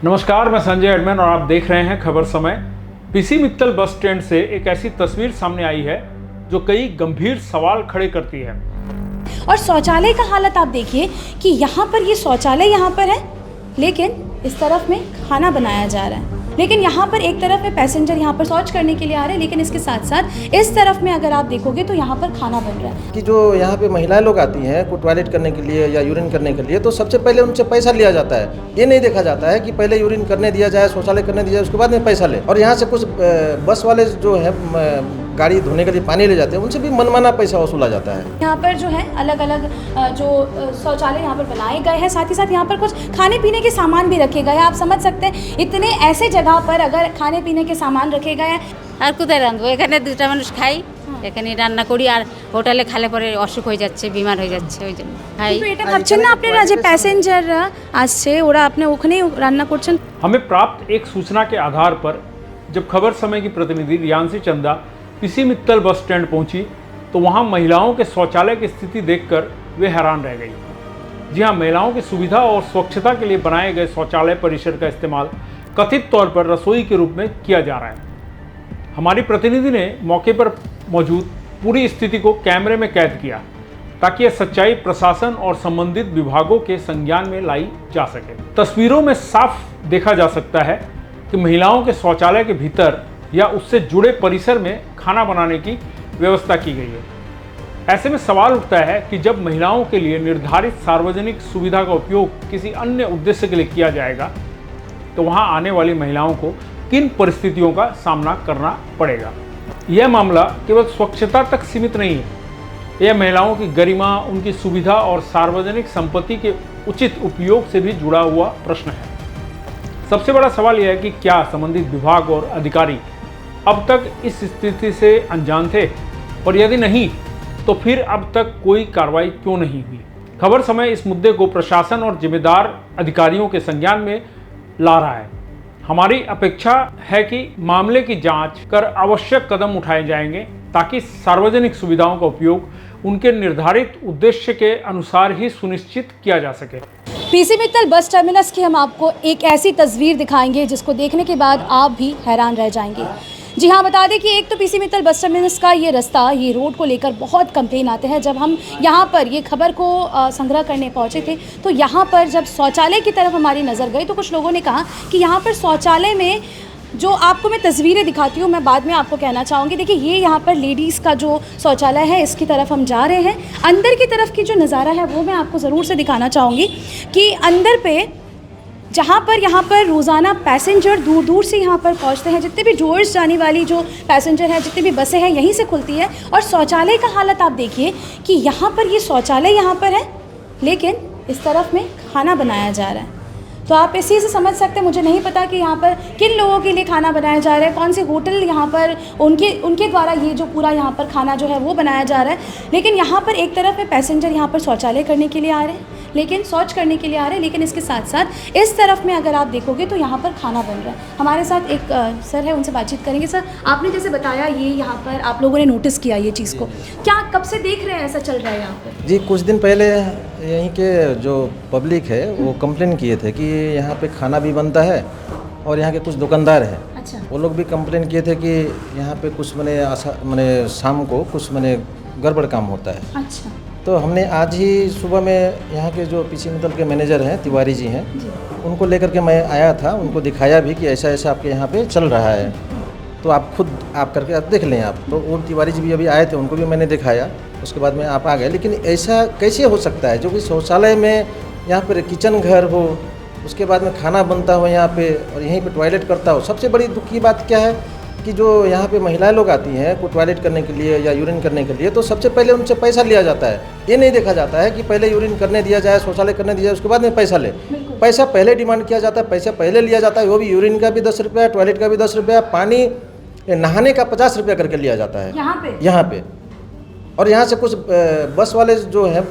नमस्कार, मैं संजय एडमन और आप देख रहे हैं खबर समय। पीसी मित्तल बस स्टैंड से एक ऐसी तस्वीर सामने आई है जो कई गंभीर सवाल खड़े करती है। और शौचालय का हालत आप देखिए कि यहाँ पर ये शौचालय यहाँ पर है, लेकिन इस तरफ में खाना बनाया जा रहा है। लेकिन यहाँ पर एक तरफ में पैसेंजर यहाँ पर शौच करने के लिए आ रहे हैं, लेकिन इसके साथ साथ इस तरफ में अगर आप देखोगे तो यहाँ पर खाना बन रहा है। कि जो यहाँ पे महिलाएं लोग आती हैं को टॉयलेट करने के लिए या यूरिन करने के लिए, तो सबसे पहले उनसे पैसा लिया जाता है। ये नहीं देखा जाता है कि पहले यूरिन करने दिया जाए, शौचालय करने दिया जाए, उसके बाद में पैसा ले। और यहाँ से कुछ बस वाले जो है गाड़ी धोने के लिए पानी ले जाते हैं, उनसे भी मनमाना पैसा वसूला जाता है। यहाँ पर जो है अलग अलग जो शौचालय यहाँ पर बनाए गए हैं, साथ ही साथ यहाँ पर कुछ खाने पीने के सामान भी रखे गए हैं। आप समझ सकते हैं इतने ऐसे जगह पर अगर खाने पीने के सामान रखे गए हैं। আর কোথায় রাঁধবো? এখানে দুটা মানুষ খাই, এখানে রান্না করি, আর হোটেলে খালে পরে অসুখ হয়ে যাচ্ছে, বিমার হয়ে যাচ্ছে, ওই জন্য খাই। কিন্তু এটা ভাবছেন না আপনারা যে প্যাসেঞ্জাররা আসছে ওরা আপনি ওখানেই রান্না করছেন? हमें प्राप्त एक सूचना के आधार पर जब खबर समय की प्रतिनिधि रियांशी चंदा पीसी मित्तल बस स्टैंड पहुंची तो वहां महिलाओं के शौचालय की स्थिति देखकर वे हैरान रह गई। जी हां, महिलाओं की सुविधा और स्वच्छता के लिए बनाए गए शौचालय परिसर का इस्तेमाल कथित तौर पर रसोई के रूप में किया जा रहा है। हमारी प्रतिनिधि ने मौके पर मौजूद पूरी स्थिति को कैमरे में कैद किया ताकि यह सच्चाई प्रशासन और संबंधित विभागों के संज्ञान में लाई जा सके। तस्वीरों में साफ देखा जा सकता है कि महिलाओं के शौचालय के भीतर या उससे जुड़े परिसर में खाना बनाने की व्यवस्था की गई है। ऐसे में सवाल उठता है कि जब महिलाओं के लिए निर्धारित सार्वजनिक सुविधा का उपयोग किसी अन्य उद्देश्य के लिए किया जाएगा तो वहां आने वाली महिलाओं को किन परिस्थितियों का सामना करना पड़ेगा। यह मामला केवल स्वच्छता तक सीमित नहीं है, यह महिलाओं की गरिमा, उनकी सुविधा और सार्वजनिक संपत्ति के उचित उपयोग से भी जुड़ा हुआ प्रश्न है। सबसे बड़ा सवाल यह है कि क्या संबंधित विभाग और अधिकारी अब तक इस स्थिति से अनजान थे, और यदि नहीं तो फिर अब तक कोई कार्रवाई क्यों नहीं हुई। खबर समय इस मुद्दे को प्रशासन और जिम्मेदार अधिकारियों के संज्ञान में ला रहा है। हमारी अपेक्षा है कि मामले की जांच कर आवश्यक कदम उठाए जाएंगे ताकि सार्वजनिक सुविधाओं का उपयोग उनके निर्धारित उद्देश्य के अनुसार ही सुनिश्चित किया जा सके। पीसी मित्तल बस टर्मिनस की हम आपको एक ऐसी तस्वीर दिखाएंगे जिसको देखने के बाद आप भी हैरान रह जाएंगे। जी हाँ, बता दें कि एक तो पीसी मित्तल बस टर्मिनस का ये रास्ता, ये रोड को लेकर बहुत कंप्लेन आते हैं। जब हम यहाँ पर ये खबर को संग्रह करने पहुँचे थे तो यहाँ पर जब शौचालय की तरफ हमारी नज़र गई तो कुछ लोगों ने कहा कि यहाँ पर शौचालय में जो आपको मैं तस्वीरें दिखाती हूँ, मैं बाद में आपको कहना चाहूँगी। देखिए ये यहाँ पर लेडीज़ का जो शौचालय है इसकी तरफ हम जा रहे हैं। अंदर की तरफ की जो नज़ारा है वो मैं आपको ज़रूर से दिखाना चाहूँगी कि अंदर पे जहाँ पर यहाँ पर रोज़ाना पैसेंजर दूर दूर से यहाँ पर पहुँचते हैं, जितने भी डोर्स जाने वाली जो पैसेंजर हैं, जितनी भी बसें हैं यहीं से खुलती है। और शौचालय का हालत आप देखिए कि यहाँ पर ये शौचालय यहाँ पर है, लेकिन इस तरफ में खाना बनाया जा रहा है। तो आप इसी से समझ सकते हैं, मुझे नहीं पता कि यहाँ पर किन लोगों के लिए खाना बनाया जा रहा है, कौन से होटल यहाँ पर उनके द्वारा ये जो पूरा यहाँ पर खाना जो है वो बनाया जा रहा है। लेकिन यहाँ पर एक तरफ में पैसेंजर यहाँ पर शौचालय करने के लिए आ रहे हैं, लेकिन शौच करने के लिए आ रहे हैं, लेकिन इसके साथ साथ इस तरफ में अगर आप देखोगे तो यहाँ पर खाना बन रहा है। हमारे साथ एक सर है, उनसे बातचीत करेंगे। सर, आपने जैसे बताया ये यहाँ पर आप लोगों ने नोटिस किया ये चीज़ को, क्या कब से देख रहे हैं ऐसा चल रहा है यहाँ पर? जी, कुछ दिन पहले यहीं के जो पब्लिक है वो कंप्लेन किए थे कि यहाँ पे खाना भी बनता है और यहाँ के कुछ दुकानदार हैं। अच्छा। वो लोग भी कंप्लेन किए थे कि यहाँ पे कुछ मैंने शाम को कुछ गड़बड़ काम होता है। अच्छा। तो हमने आज ही सुबह में यहाँ के जो पीसी मित्तल के मैनेजर हैं, तिवारी जी हैं, उनको लेकर के मैं आया था, उनको दिखाया भी कि ऐसा ऐसा आपके यहाँ पे चल रहा है, तो आप खुद आप करके आप देख लें आप। तो वो तिवारी जी भी अभी आए थे, उनको भी मैंने दिखाया, उसके बाद में आप आ गए। लेकिन ऐसा कैसे हो सकता है जो कि शौचालय में यहाँ पर किचन घर हो, उसके बाद में खाना बनता हो यहाँ पे और यहीं पे टॉयलेट करता हो। सबसे बड़ी दुख की बात क्या है कि जो यहाँ पे महिलाएं लोग आती हैं को टॉयलेट करने के लिए या यूरिन करने के लिए, तो सबसे पहले उनसे पैसा लिया जाता है। ये नहीं देखा जाता है कि पहले यूरिन करने दिया जाए, शौचालय करने दिया जाए, उसके बाद में पैसा ले। पैसा पहले डिमांड किया जाता है, पैसा पहले लिया जाता है, वो भी यूरिन का भी 10 रुपया, टॉयलेट का भी 10 रुपया, पानी नहाने का 50 रुपया करके लिया जाता है यहाँ पे। और यहाँ से कुछ बस वाले जो है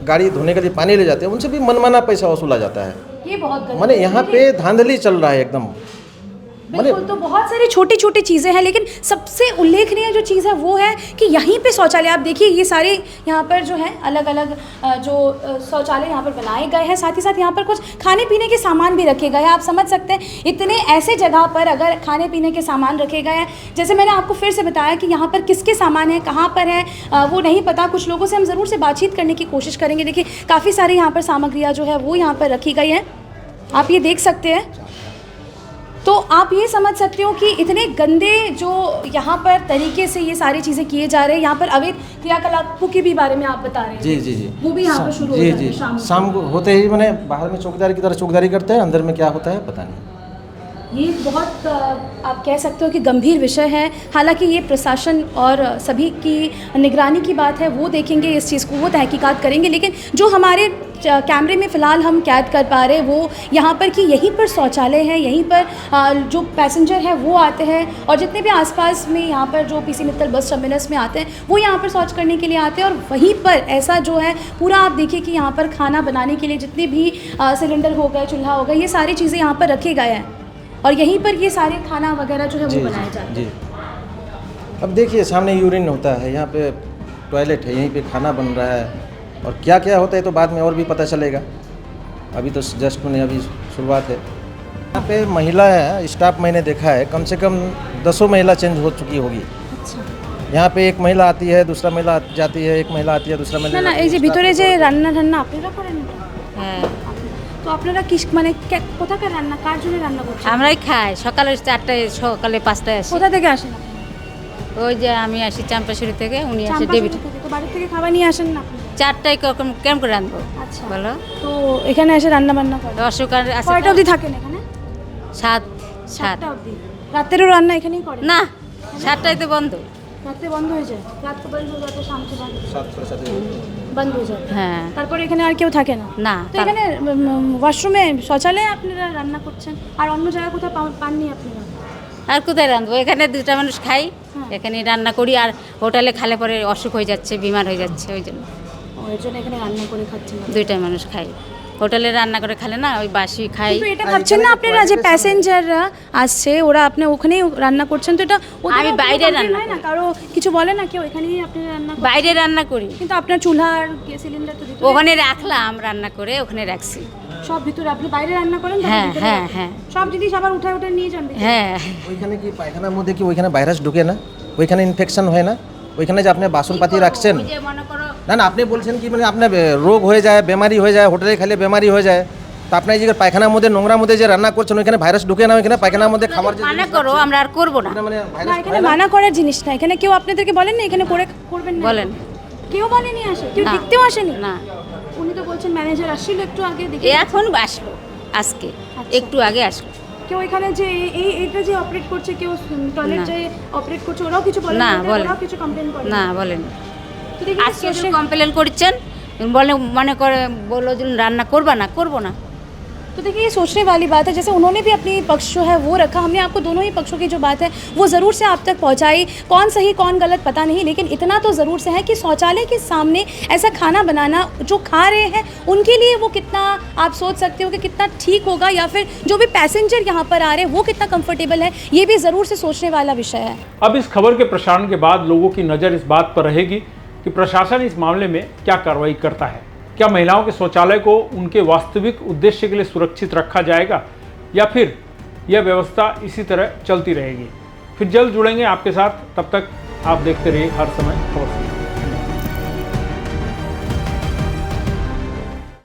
गाड़ी धोने के लिए पानी ले जाते हैं, उनसे भी मनमाना पैसा वसूला जाता है। ये बहुत गलत माने यहाँ पे धांधली चल रहा है एकदम। बिल्कुल, तो बहुत सारी छोटी छोटी चीज़ें हैं, लेकिन सबसे उल्लेखनीय जो चीज़ है वो है कि यहीं पे शौचालय, आप देखिए ये सारे यहाँ पर जो है अलग अलग जो शौचालय यहाँ पर बनाए गए हैं, साथ ही साथ यहाँ पर कुछ खाने पीने के सामान भी रखे गए हैं। आप समझ सकते हैं इतने ऐसे जगह पर अगर खाने पीने के सामान रखे गए हैं, जैसे मैंने आपको फिर से बताया कि यहाँ पर किसके सामान है, कहाँ पर है, वो नहीं पता। कुछ लोगों से हम ज़रूर से बातचीत करने की कोशिश करेंगे। देखिए काफ़ी सारी यहाँ पर सामग्रियाँ जो है वो यहाँ पर रखी गई हैं, आप ये देख सकते हैं। तो आप ये समझ सकते हो कि इतने गंदे जो यहाँ पर तरीके से ये सारी चीज़ें किए जा रहे हैं। यहाँ पर अवैध क्रियाकलापों के भी बारे में आप बता रहे हैं। जी जी जी, वो भी यहाँ पर शुरू हो जी जाते जी, हैं शाम को होते ही मैंने बाहर में चौकीदारी की तरह चौकीदारी करते हैं, अंदर में क्या होता है पता नहीं। ये बहुत आप कह सकते हो कि गंभीर विषय है। हालांकि ये प्रशासन और सभी की निगरानी की बात है, वो देखेंगे इस चीज़ को, वो तहकीकात करेंगे। लेकिन जो हमारे कैमरे में फ़िलहाल हम कैद कर पा रहे वो यहाँ पर कि यहीं पर शौचालय है, यहीं पर जो पैसेंजर हैं वो आते हैं, और जितने भी आसपास में यहाँ पर जो पीसी मित्तल बस टर्मिनस में आते हैं वो यहाँ पर शौच करने के लिए आते हैं। और वहीं पर ऐसा जो है पूरा आप देखिए कि यहाँ पर खाना बनाने के लिए जितने भी सिलेंडर हो गए, चूल्हा हो गया, ये सारी चीज़ें यहाँ पर रखे गए हैं, और यहीं पर ये सारे खाना वगैरह जो है वो बनाए जाते हैं। जी, अब देखिए सामने यूरिन होता है, यहाँ पे टॉयलेट है, यहीं पे खाना बन रहा है, और क्या क्या होता है तो बाद में और भी पता चलेगा। अभी तो जस्ट मैंने अभी शुरुआत है। यहाँ पे महिला है, स्टाफ मैंने देखा है कम से कम 10 महिला चेंज हो चुकी होगी। यहाँ पे एक महिला आती है, दूसरा महिला जाती है, एक महिला आती है, दूसरा महिला। না এই যে ভিতরে যে রান্না ঠান্না আপনারা করেন এটা? হ্যাঁ তো আপনারা কি মানে কোথাকার রান্না, কার জন্য রান্না করছেন? আমরাই খাই, সকালে 4টায়, সকালে 5টায় আসি। কোথা থেকে আসেন আপনি? ওই যে আমি আসি চাম্পাশুড়ি থেকে, উনি আসে চাম্পাশুড়ি ডেভিড। থেকে। তো বাড়ি থেকে খাবার নিয়ে আসেন না আপনি? 4টায় কেমন করে রাঁধবো আচ্ছা, বলো? তো এখানে এসে রান্না বান্না করেন? অসুখ আর আছে কয়টা অবধি থাকেন এখানে? 7 7টা অবধি। রাতেরও রান্না এখানেই করেন? না, 7টায় তো বন্ধ। রাতে বন্ধ হয়ে যায়? রাত को बंद हो जाता है, शाम को बंद सात साढ़े सात बंद हो जाता है। হ্যাঁ তারপরে এখানে আর কেউ থাকে না? না, তো এখানে ওয়াশরুমে শৌচালয়ে আপনারা রান্না করছেন, আর অন্য জায়গায় কোথাও পাননি আপনারা? আর কোথায় রাঁধবো? এখানে 2টা মানুষ খাই, হ্যাঁ। এখানে রান্না করি, আর হোটেলে খালে পরে অসুখ হয়ে যাচ্ছে, বিমার হয়ে যাচ্ছে, ওই জন্য ওই জন্য এখানে রান্না করে খাচ্ছেন না। 2টা মানুষ খাই। হোটেলে রান্না করে খালে না, ওই বাসি খাই। কিন্তু এটা ভাবছেন না আপনারা যে প্যাসেঞ্জাররা আসছে, ওরা আপনি ওখানেই রান্না করছেন, তো এটা ওদেরও আমি কোনো বাইরে complaint রান্না হয় না? কারো কিছু বলে না কেউ এখানেই আপনি রান্না করেন? বাইরে রান্না করি, কিন্তু আপনার চুলা আর গ্যাস সিলিন্ডার তো ভিতরে, ওখানে রাখলাম, রান্না করে ওখানে রাখছি। সব ভিতরে, আপনি বাইরে রান্না করেন তারপর হ্যাঁ, ভিতরে হ্যাঁ, রাখেন? হ্যাঁ। সব জিনিস আবার উঠায় উঠায় নিয়ে যান ভিতরে? হ্যাঁ ওইখানে কি পায়খানার মধ্যে কি ওইখানে ভাইরাস ঢুকে না? ওইখানে ইনফেকশন হয় না? ওইখানে যে আপনি বাসনপাতি রাখছেন, ওই যে মনে করো না না আপনি বলছেন কি মানে আপনার রোগ হয়ে যায়, বেমারি হয়ে যায়, হোটেলে খেলে বেমারি হয়ে যায়, তো আপনার এই যে পায়খানার মধ্যে নোংরার মধ্যে যে রান্না করছেন ওইখানে ভাইরাস ঢুকে না? ওইখানে পায়খানার মধ্যে খাবার যে মানা করো, আমরা আর করবো না। মানে না, ভাইরাস এখানে মানা করার জিনিস না। এখানে কেউ আপনাদেরকে বলেন না এখানে করে করবেন না? বলেন। কেউ বলেনি আসে? কেউ না। দেখতেও আসেনি? না, উনি তো বলছেন ম্যানেজার আসছিল একটু আগে, দেখে এখন আসলো, আজকে আচ্ছা। একটু আগে আসলো। কেউ এখানে যে এইটা যে অপারেট করছে, কেউ টয়লেট না। যে অপারেট করছে, ওরাও কিছু বলে না, বলে। ওরাও কিছু কমপ্লেন করে না, বলেন। তো দেখি আজকে কমপ্লেন করছেন, বলে মনে করে বললো যে রান্না করবা না, করবো না। तो देखिए ये सोचने वाली बात है। जैसे उन्होंने भी अपनी पक्ष जो है वो रखा, हमने आपको दोनों ही पक्षों की जो बात है वो ज़रूर से आप तक पहुंचाई। कौन सही कौन गलत पता नहीं, लेकिन इतना तो ज़रूर से है कि शौचालय के सामने ऐसा खाना बनाना, जो खा रहे हैं उनके लिए वो कितना, आप सोच सकते हो कि कितना ठीक होगा, या फिर जो भी पैसेंजर यहाँ पर आ रहे हैं वो कितना कंफर्टेबल है, ये भी ज़रूर से सोचने वाला विषय है। अब इस खबर के प्रसारण के बाद लोगों की नज़र इस बात पर रहेगी कि प्रशासन इस मामले में क्या कार्रवाई करता है। क्या महिलाओं के शौचालय को उनके वास्तविक उद्देश्य के लिए सुरक्षित रखा जाएगा, या फिर यह व्यवस्था इसी तरह चलती रहेगी। फिर जल्द जुड़ेंगे आपके साथ, तब तक आप देखते रहिए हर समय खबर।